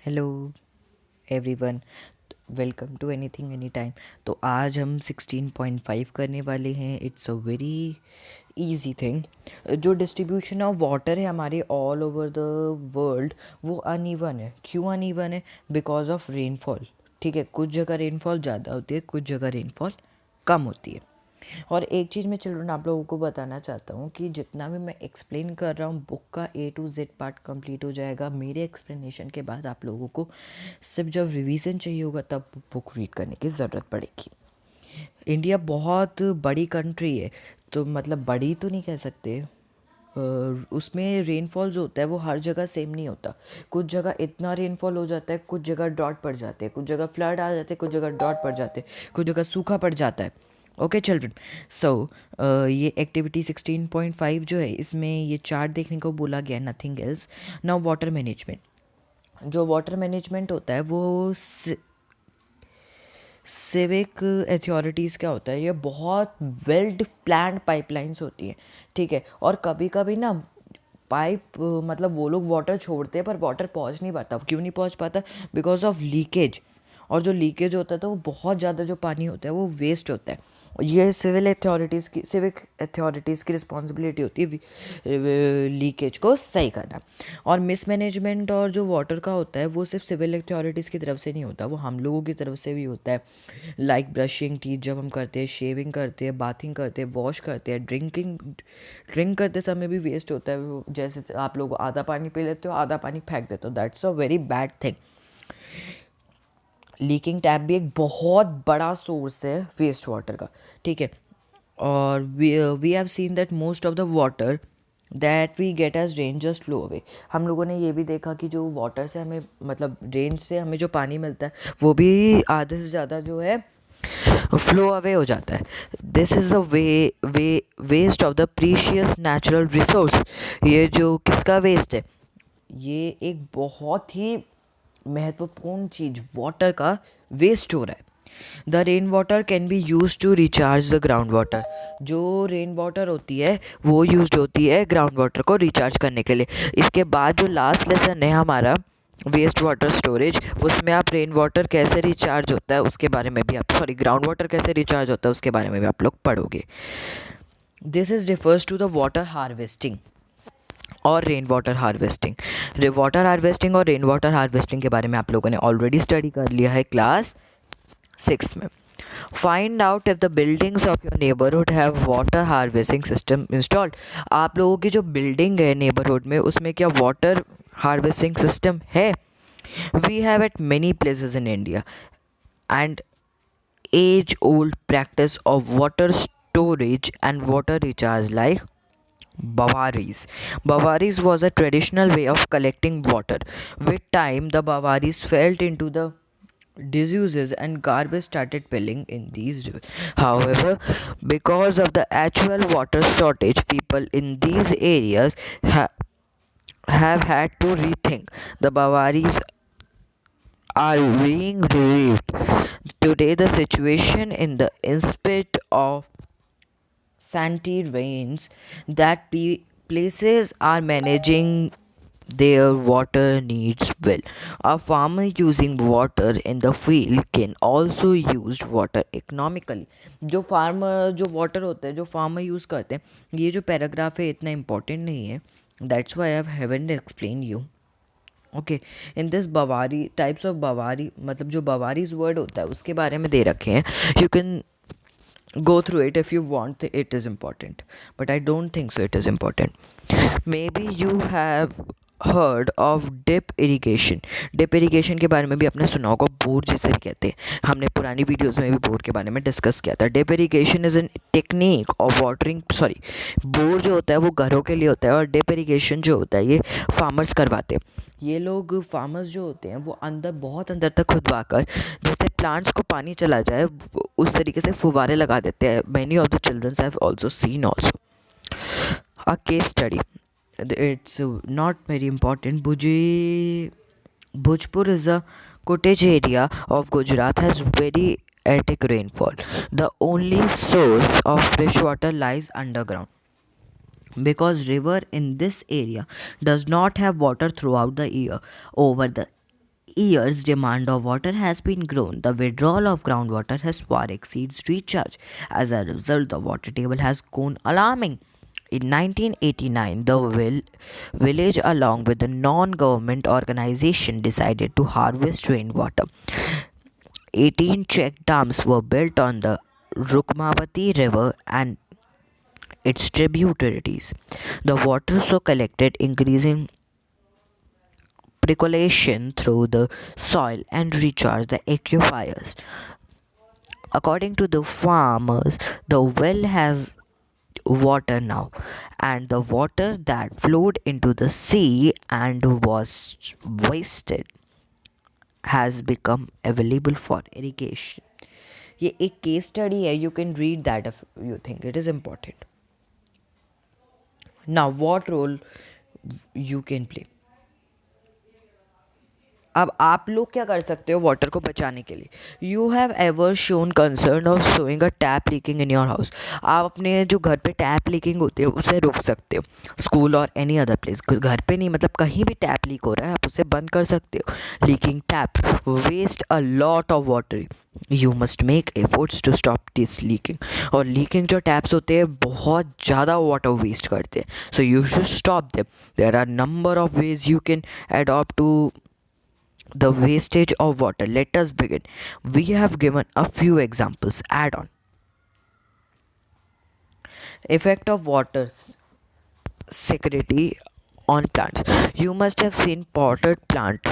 Hello everyone, welcome to anything any time. तो आज हम 16.5 करने वाले हैं। It's a very easy thing. जो डिस्ट्रीब्यूशन ऑफ वाटर है हमारे ऑल ओवर द वर्ल्ड, वो अनइवन है। क्यों अनइवन है? Because of rainfall. ठीक है, कुछ जगह रेनफॉल ज़्यादा होती है, कुछ जगह रेनफॉल कम होती है। और एक चीज़ मैं चिल्ड्रन आप लोगों को बताना चाहता हूँ कि जितना भी मैं एक्सप्लेन कर रहा हूँ, बुक का A to Z part complete हो जाएगा। मेरे एक्सप्लेनेशन के बाद आप लोगों को सिर्फ जब रिवीजन चाहिए होगा तब बुक रीड करने की ज़रूरत पड़ेगी। इंडिया बहुत बड़ी कंट्री है, तो मतलब बड़ी तो नहीं कह सकते। उसमें रेनफॉल जो होता है वो हर जगह सेम नहीं होता। कुछ जगह इतना रेनफॉल हो जाता है, कुछ जगह ड्रॉट पड़ जाते हैं, कुछ जगह फ्लड आ जाते हैं, कुछ जगह ड्रॉट पड़ जाते हैं, कुछ जगह सूखा पड़ जाता है। ओके चिल्ड्रन, सो ये एक्टिविटी 16.5 जो है, इसमें ये चार्ट देखने को बोला गया, nothing else. Now water management. जो वाटर मैनेजमेंट होता है वो सिविक अथॉरिटीज़ क्या होता है, ये बहुत वेल्ड प्लान्ड पाइपलाइंस होती हैं। ठीक है, और कभी कभी ना पाइप मतलब वो लोग वाटर छोड़ते हैं पर वाटर पहुंच नहीं पाता। क्यों नहीं पहुंच पाता? Because of leakage. और जो लीकेज होता है तो वो बहुत ज़्यादा जो पानी होता है वो वेस्ट होता है। ये सिविक अथॉरिटीज़ की रिस्पॉन्सिबिलिटी होती है लीकेज को सही करना। और मिसमैनेजमेंट और जो वाटर का होता है वो सिर्फ सिविल अथॉरिटीज़ की तरफ से नहीं होता, वो हम लोगों की तरफ से भी होता है। लाइक ब्रशिंग टीथ जब हम करते हैं, शेविंग करते हैं, बाथिंग करते हैं, वॉश करते हैं, ड्रिंक करते समय भी वेस्ट होता है। जैसे आप लोग आधा पानी पी लेते हो, आधा पानी फेंक देते हो, that's a very bad thing. Leaking tap भी एक बहुत बड़ा सोर्स है वेस्ट वाटर का। ठीक है, और we have seen that most of the water that we get as rain just flow away. हम लोगों ने ये भी देखा कि जो वाटर से हमें मतलब रेन से हमें जो पानी मिलता है वो भी आधे से ज़्यादा जो है फ्लो अवे हो जाता है। This is the waste of the precious natural resource. ये जो किसका वेस्ट है? ये एक बहुत ही महत्वपूर्ण चीज़ वाटर का वेस्ट हो रहा है। The rain water can be use to recharge the ground water. जो रेन वाटर होती है वो यूज होती है ग्राउंड वाटर को रिचार्ज करने के लिए। इसके बाद जो लास्ट लेसन है हमारा वेस्ट वाटर स्टोरेज, उसमें आप रेन वाटर कैसे रिचार्ज होता है उसके बारे में भी आप ग्राउंड वाटर कैसे रिचार्ज होता है उसके बारे में भी आप लोग पढ़ोगे। This is refers to the water harvesting और rain water harvesting. Water harvesting और रेन वाटर हार्वेस्टिंग के बारे में आप लोगों ने ऑलरेडी स्टडी कर लिया है क्लास 6 में। Find out if the buildings of your neighbourhood have water harvesting system installed. आप लोगों की जो बिल्डिंग है नेबरहुड में, उसमें क्या वाटर हार्वेस्टिंग सिस्टम है? We have at many places in India and age old practice of water storage and water recharge like Bawaris. Bawaris was a traditional way of collecting water. With time, the Bawaris fell into the diseases and garbage started filling in these rivers. However, because of the actual water shortage, people in these areas have had to rethink. The Bawaris are being relieved. Today, the situation in the inspect of sandy rains that places are managing their water needs well. A farmer using water in the field can also use water economically. जो farmer जो water होता है जो farmer use करते हैं, ये जो paragraph है इतना इम्पोर्टेंट नहीं है, that's why I haven't explain you. Okay, in this bawari types of bawari, मतलब जो बवारीज वर्ड होता है उसके बारे में दे रखे हैं। You can go through it if you want, it is important, but I don't think so it is important. Maybe you have heard of drip irrigation. Drip irrigation के बारे में भी आपने सुना होगा, बोर जिसे भी कहते हैं। हमने पुरानी वीडियोस में भी बोर के बारे में डिस्कस किया था। Drip irrigation is an technique of watering, bore जो होता है वो घरों के लिए होता है और डिप इरीगेशन जो होता है ये फार्मर्स करवाते हैं। ये लोग फार्मर्स जो होते हैं वो अंदर बहुत अंदर तक खुदवा कर जैसे प्लांट्स को पानी चला जाए उस तरीके से फुवारे लगा देते हैं। Many of the childrens have also seen also a case study. It's not very important. Bhojpur is a cottage area of Gujarat, has very erratic rainfall. The only source of fresh water lies underground because river in this area does not have water throughout the year. Over the years, demand of water has been grown. The withdrawal of groundwater has far exceeds recharge. As a result, the water table has gone alarming. In 1989, the village, along with the non-government organization, decided to harvest rainwater. 18 check dams were built on the Rukmavati River and its tributaries. The water so collected, increasing percolation through the soil and recharge the aquifers. According to the farmers, the well has water now, and the water that flowed into the sea and was wasted has become available for irrigation. ये एक case study है, you can read that if you think it is important. Now what role you can play? अब आप लोग क्या कर सकते हो वाटर को बचाने के लिए? You have ever shown concern of showing a tap leaking in your house? आप अपने जो घर पे टैप लीकिंग होती है उसे रोक सकते हो. स्कूल और एनी अदर प्लेस, घर पे नहीं, मतलब कहीं भी टैप लीक हो रहा है आप उसे बंद कर सकते हो. Leaking tap waste a lot of water. You must make efforts to stop this leaking. और लीकिंग जो टैप्स होते हैं बहुत ज़्यादा वाटर वेस्ट करते हैं. So you should stop them. There are number of ways you can adopt to the wastage of water. Let us begin. We have given a few examples. Add on. Effect of water security on plants. You must have seen potted plant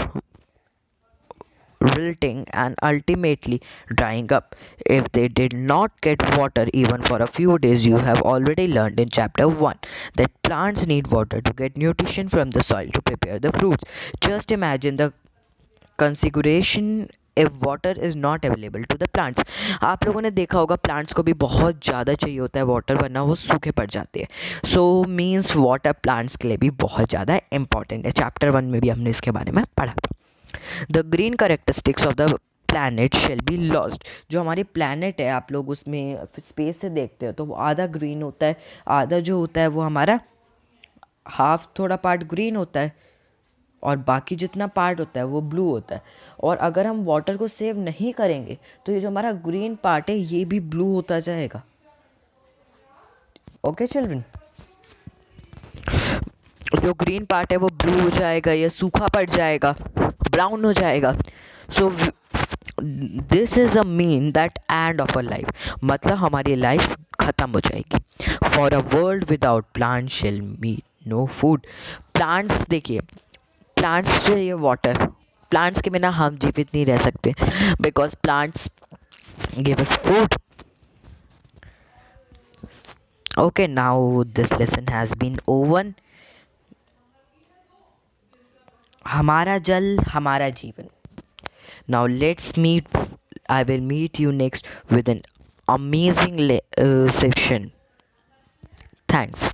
wilting and ultimately drying up if they did not get water even for a few days. You have already learned in chapter 1 that plants need water to get nutrition from the soil to prepare the fruits. Just imagine the configuration if water is not available to the plants. आप लोगों ने देखा होगा plants को भी बहुत ज़्यादा चाहिए होता है वाटर, वरना वो सूखे पड़ जाते हैं. सो मीन्स वाटर प्लांट्स के लिए भी बहुत ज़्यादा इंपॉर्टेंट है. चैप्टर 1 में भी हमने इसके बारे में पढ़ा था. The green characteristics of the planet shall be lost. जो हमारी प्लानट है, आप लोग उसमें स्पेस से देखते हो तो वो आधा ग्रीन होता है, आधा जो होता है वो हमारा हाफ थोड़ा पार्ट ग्रीन होता है और बाकी जितना पार्ट होता है वो ब्लू होता है. और अगर हम वाटर को सेव नहीं करेंगे तो ये जो हमारा ग्रीन पार्ट है ये भी ब्लू होता जाएगा. ओके चिल्ड्रन, जो ग्रीन पार्ट है वो ब्लू हो जाएगा या सूखा पड़ जाएगा, ब्राउन हो जाएगा. So this is a mean that end of a life, मतलब हमारी लाइफ ख़त्म हो जाएगी. For a world without plant shall meet no food. Plants देखिए, प्लांट्स चाहिए वाटर. प्लांट्स के बिना हम जीवित नहीं रह सकते because plants give us food. Okay, now this lesson has been over. हमारा जल हमारा जीवन. Now let's meet. I will meet you next with an amazing session. Thanks.